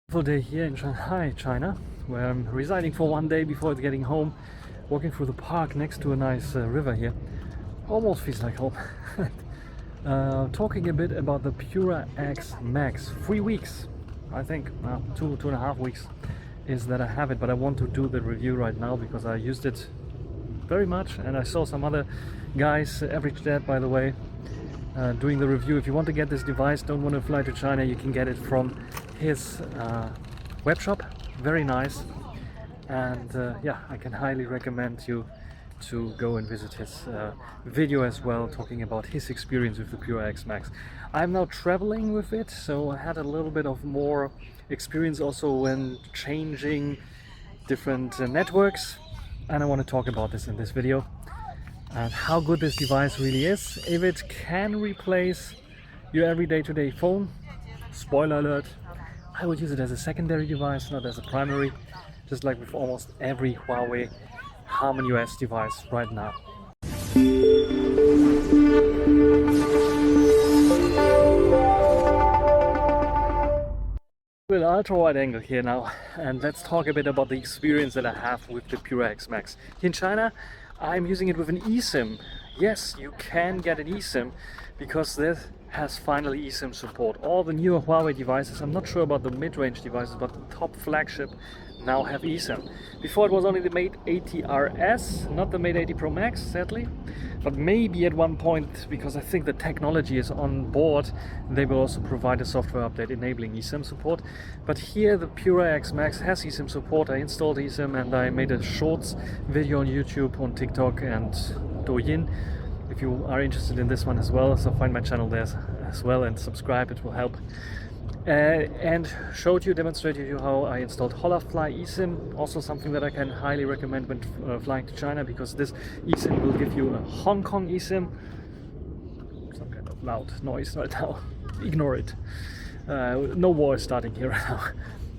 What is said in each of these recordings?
Full day here in Shanghai, China, where I'm residing for one day before getting home, walking through the park next to a nice river here. Almost feels like home. Talking a bit about the Pura X Max. 3 weeks, I think, 2.5 weeks is that I have it, but I want to do the review right now because I used it very much and I saw some other guys, average dad by the way, doing the review. If you want to get this device, don't want to fly to China, you can get it from his web shop. Very nice, and yeah, I can highly recommend you to go and visit his video as well, talking about his experience with the Pura X Max. I'm now traveling with it, so I had a little bit of more experience also when changing different networks, and I want to talk about this in this video and how good this device really is. If it can replace your everyday today phone, spoiler alert, I would use it as a secondary device, not as a primary, just like with almost every Huawei Harmony OS device right now. With ultra wide angle here now, and let's talk a bit about the experience that I have with the Pura X Max. Here in China, I'm using it with an eSIM. Yes, you can get an eSIM because this has finally eSIM support. All the newer Huawei devices, I'm not sure about the mid-range devices, but the top flagship now have eSIM. Before it was only the Mate 80 RS, not the Mate 80 Pro Max, sadly. But maybe at one point, because I think the technology is on board, they will also provide a software update enabling eSIM support. But here the Pura X Max has eSIM support. I installed eSIM and I made a shorts video on YouTube, on TikTok and Douyin. If you are interested in this one as well, so find my channel there as well and subscribe, it will help. And demonstrated you how I installed Holafly eSIM, also something that I can highly recommend when flying to China, because this eSIM will give you a Hong Kong eSIM. Some kind of loud noise right now, ignore it. No war is starting here right now.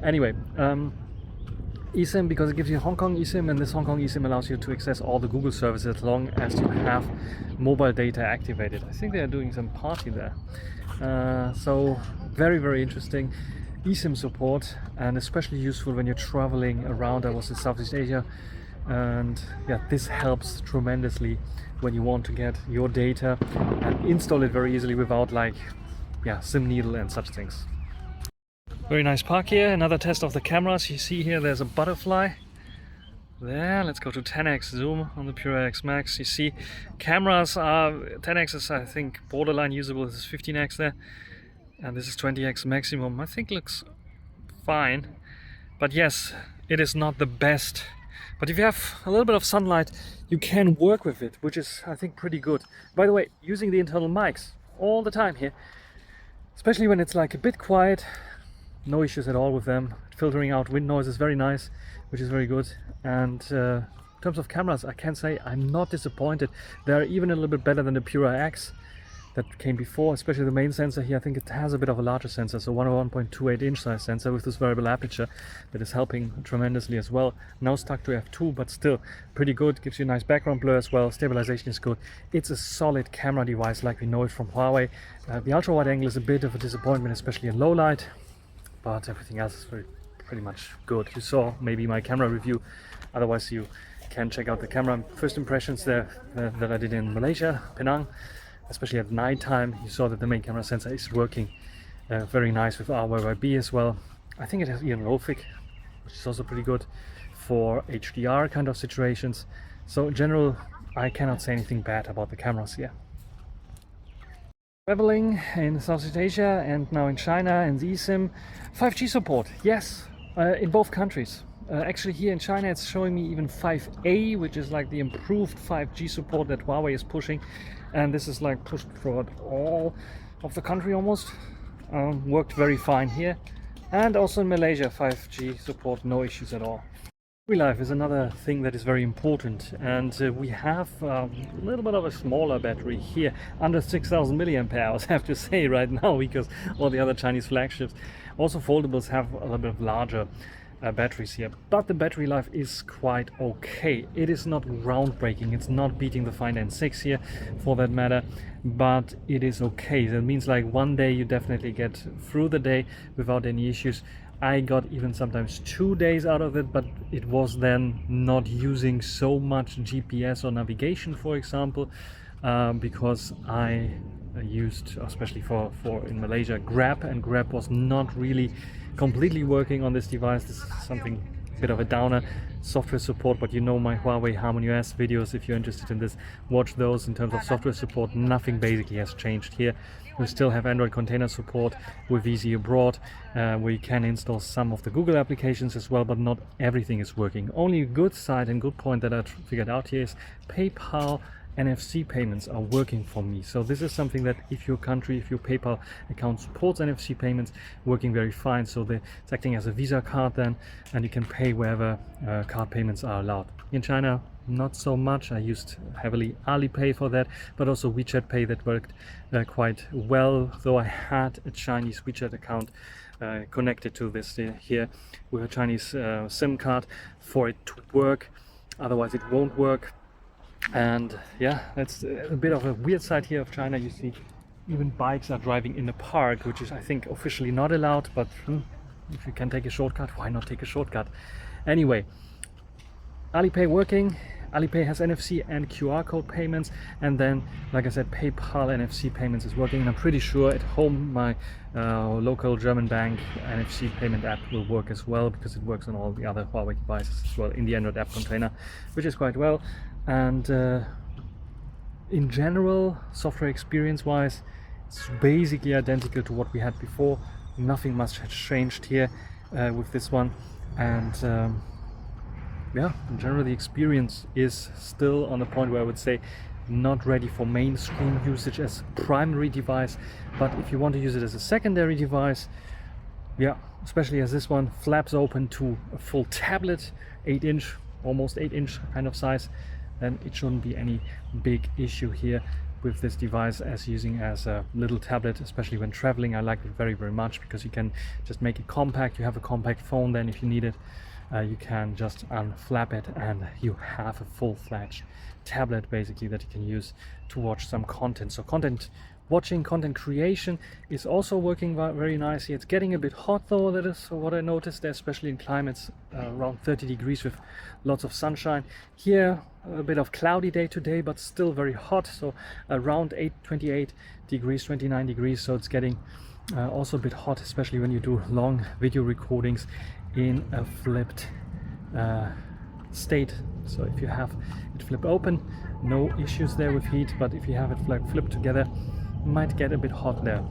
Anyway, eSIM because it gives you Hong Kong eSIM, and this Hong Kong eSIM allows you to access all the Google services as long as you have mobile data activated. I think they are doing some party there. So very interesting eSIM support, and especially useful when you're traveling around. I was in Southeast Asia, and yeah, this helps tremendously when you want to get your data and install it very easily without SIM needle and such things. Very nice park here. Another test of the cameras. You see here there's a butterfly there. Let's go to 10x zoom on the Pura X Max. You see cameras are 10x is I think borderline usable. This is 15x there, and this is 20x maximum. I think looks fine, but yes, it is not the best. But if you have a little bit of sunlight, you can work with it, which is I think pretty good. By the way, using the internal mics all the time here, especially when it's like a bit quiet. No issues at all with them. Filtering out wind noise is very nice, which is very good. And in terms of cameras, I can say I'm not disappointed. They're even a little bit better than the Pura X that came before, especially the main sensor here. I think it has a bit of a larger sensor, so 1.28 inch size sensor with this variable aperture that is helping tremendously as well. Now stuck to f2, but still pretty good. Gives you a nice background blur as well. Stabilization is good. It's a solid camera device like we know it from Huawei. The ultra wide angle is a bit of a disappointment, especially in low light, but everything else is pretty much good. You saw maybe my camera review, otherwise you can check out the camera first impressions there that I did in Malaysia, Penang, especially at night time. You saw that the main camera sensor is working very nice with RYYB as well. I think it has even low-fig, which is also pretty good for HDR kind of situations. So in general, I cannot say anything bad about the cameras here. Traveling in Southeast Asia and now in China and eSIM. 5G support, yes, in both countries. Actually here in China it's showing me even 5A, which is like the improved 5G support that Huawei is pushing, and this is like pushed throughout all of the country almost. Worked very fine here, and also in Malaysia 5G support, no issues at all. Battery life is another thing that is very important, and we have a little bit of a smaller battery here, under 6,000 milliamp hours, I have to say right now, because all the other Chinese flagships, also foldables, have a little bit of larger batteries here, but the battery life is quite okay. It is not groundbreaking, it's not beating the Find N6 here for that matter, but it is okay. That means like one day you definitely get through the day without any issues. I got even sometimes 2 days out of it, but it was then not using so much GPS or navigation, for example, because I used, especially for in Malaysia, Grab, and Grab was not really completely working on this device. This is something a bit of a downer. Software support, but you know my Huawei HarmonyOS videos, if you're interested in this, watch those. In terms of software support, nothing basically has changed here. We still have Android container support with Easy Abroad, where you can install some of the Google applications as well, but not everything is working. Only a good side and good point that I figured out here is PayPal NFC payments are working for me. So this is something that if your country, if your PayPal account supports NFC payments, working very fine. So it's acting as a Visa card then, and you can pay wherever card payments are allowed. In China, not so much. I used heavily Alipay for that, but also WeChat Pay that worked quite well, though I had a Chinese WeChat account connected to this here with a Chinese SIM card for it to work. Otherwise it won't work. And yeah, that's a bit of a weird side here of China. You see even bikes are driving in the park, which is I think officially not allowed, but if you can take a shortcut, why not take a shortcut? Anyway, Alipay working. Alipay has NFC and QR code payments, and then, like I said, PayPal NFC payments is working. And I'm pretty sure at home my local German bank NFC payment app will work as well, because it works on all the other Huawei devices as well in the Android app container, which is quite well. And in general, software experience wise, it's basically identical to what we had before. Nothing much has changed here with this one. And yeah, in general the experience is still on the point where I would say not ready for mainstream usage as primary device, but if you want to use it as a secondary device, yeah, especially as this one flaps open to a full tablet, 8-inch, almost 8-inch kind of size, then it shouldn't be any big issue here with this device as using as a little tablet, especially when traveling. I like it very, very much because you can just make it compact. You have a compact phone then if you need it. You can just unflap it and you have a full-fledged tablet basically that you can use to watch some content. So content watching, content creation is also working very nicely. It's getting a bit hot though, that is what I noticed, especially in climates around 30 degrees with lots of sunshine. Here a bit of cloudy day today, but still very hot, so around 28 degrees, 29 degrees, so it's getting also a bit hot, especially when you do long video recordings in a flipped state. So if you have it flipped open, no issues there with heat, but if you have it flipped together, might get a bit hot there,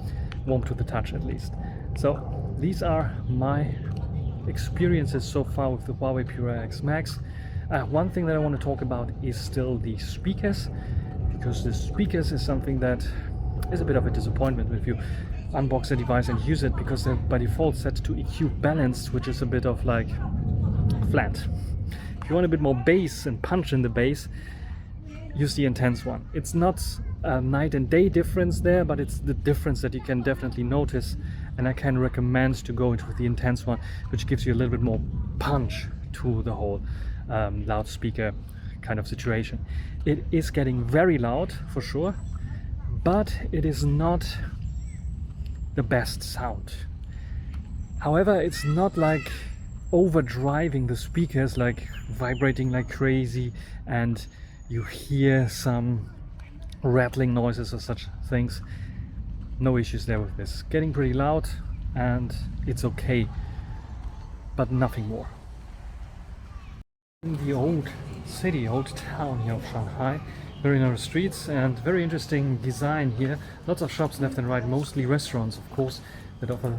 warm to the touch at least. So these are my experiences so far with the Huawei Pura X Max. One thing that I want to talk about is still the speakers, because the speakers is something that is a bit of a disappointment if you unbox the device and use it, because they're by default set to EQ balanced, which is a bit of like flat. If you want a bit more bass and punch in the bass, use the intense one. It's not a night and day difference there, but it's the difference that you can definitely notice, and I can recommend to go into the intense one, which gives you a little bit more punch to the whole loudspeaker kind of situation. It is getting very loud for sure, but it is not the best sound. However, it's not like overdriving the speakers, like vibrating like crazy and you hear some rattling noises or such things. No issues there with this. Getting pretty loud and it's okay, but nothing more. In the old city, old town here of Shanghai, very narrow streets and very interesting design here. Lots of shops left and right, mostly restaurants of course, that offer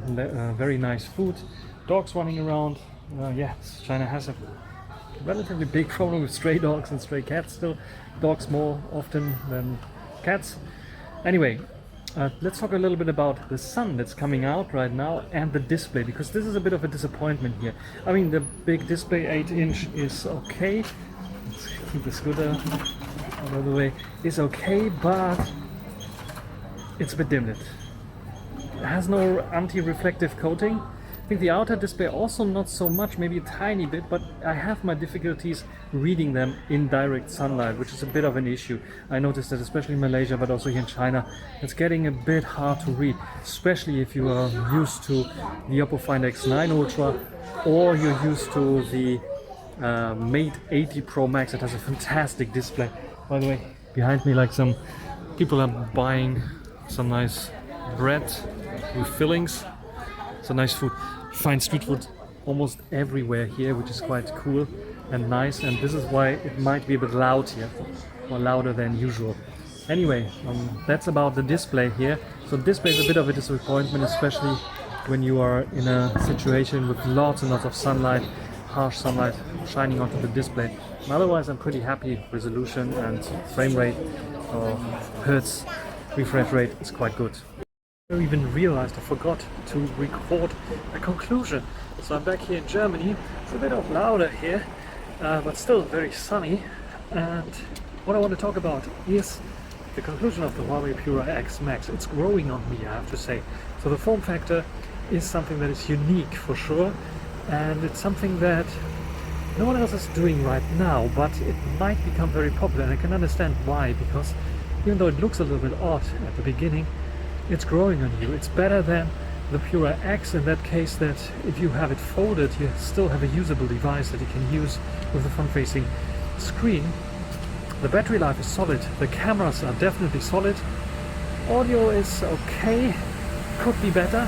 very nice food. Dogs running around. Yes, China has a relatively big problem with stray dogs and stray cats still. Dogs more often than cats. Anyway, let's talk a little bit about the sun that's coming out right now and the display, because this is a bit of a disappointment here. I mean, the big display 8-inch is okay. Let's keep the scooter out of the way. Is okay, but it's a bit dimmed. It has no anti-reflective coating, I think the outer display also not so much, maybe a tiny bit, but I have my difficulties reading them in direct sunlight, which is a bit of an issue. I noticed that especially in Malaysia, but also here in China, it's getting a bit hard to read, especially if you are used to the Oppo Find X9 Ultra, or you're used to the Mate 80 Pro Max. It has a fantastic display. By the way, behind me, like some people are buying some nice bread with fillings. It's a nice food. You find street food almost everywhere here, which is quite cool and nice, and this is why it might be a bit loud here, or louder than usual. Anyway, that's about the display here. So the display is a bit of a disappointment, especially when you are in a situation with lots and lots of sunlight, harsh sunlight shining onto the display. Otherwise, I'm pretty happy. Resolution and frame rate, or hertz refresh rate, is quite good. I even realized I forgot to record a conclusion. So I'm back here in Germany. It's a bit of louder here, but still very sunny. And what I want to talk about is the conclusion of the Huawei Pura X Max. It's growing on me, I have to say. So the form factor is something that is unique for sure, and it's something that no one else is doing right now, but it might become very popular, and I can understand why, because even though it looks a little bit odd at the beginning, it's growing on you. It's better than the Pura X in that case, that if you have it folded, you still have a usable device that you can use with a front-facing screen. The battery life is solid, the cameras are definitely solid, audio is okay, could be better.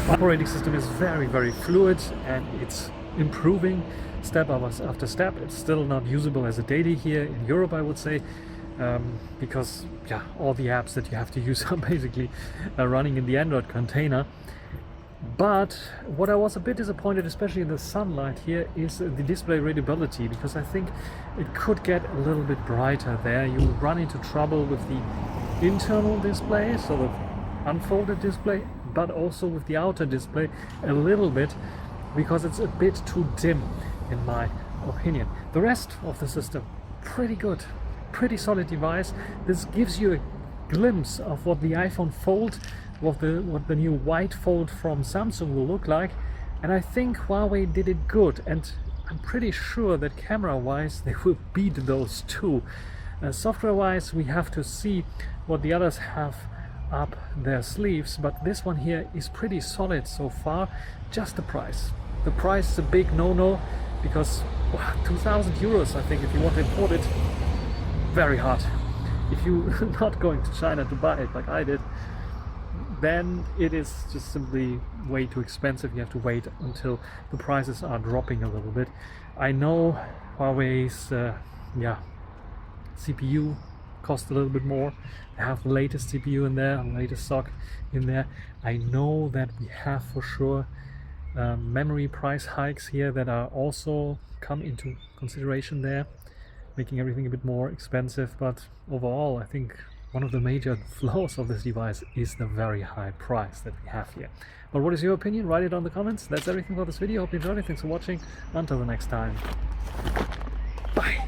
The operating system is very, very fluid, and it's improving step after step. It's still not usable as a daily here in Europe, I would say. Because all the apps that you have to use are basically running in the Android container. But what I was a bit disappointed, especially in the sunlight here, is the display readability, because I think it could get a little bit brighter there. You run into trouble with the internal display, so the unfolded display, but also with the outer display a little bit, because it's a bit too dim in my opinion. The rest of the system, pretty good. Pretty solid device. This gives you a glimpse of what the iPhone Fold, what the new white Fold from Samsung will look like, and I think Huawei did it good, and I'm pretty sure that camera wise they will beat those two. Software wise, we have to see what the others have up their sleeves, but this one here is pretty solid so far. Just the price is a big no-no, because 2,000 euros, I think, if you want to import it, very hard. If you're not going to China to buy it like I did, then it is just simply way too expensive. You have to wait until the prices are dropping a little bit. I know Huawei's CPU costs a little bit more. They have the latest CPU in there, the latest SoC in there. I know that we have for sure memory price hikes here that are also come into consideration there, making everything a bit more expensive. But overall, I think one of the major flaws of this device is the very high price that we have here. But what is your opinion? Write it on the comments. That's everything for this video. Hope you enjoyed it. Thanks for watching. Until the next time. Bye.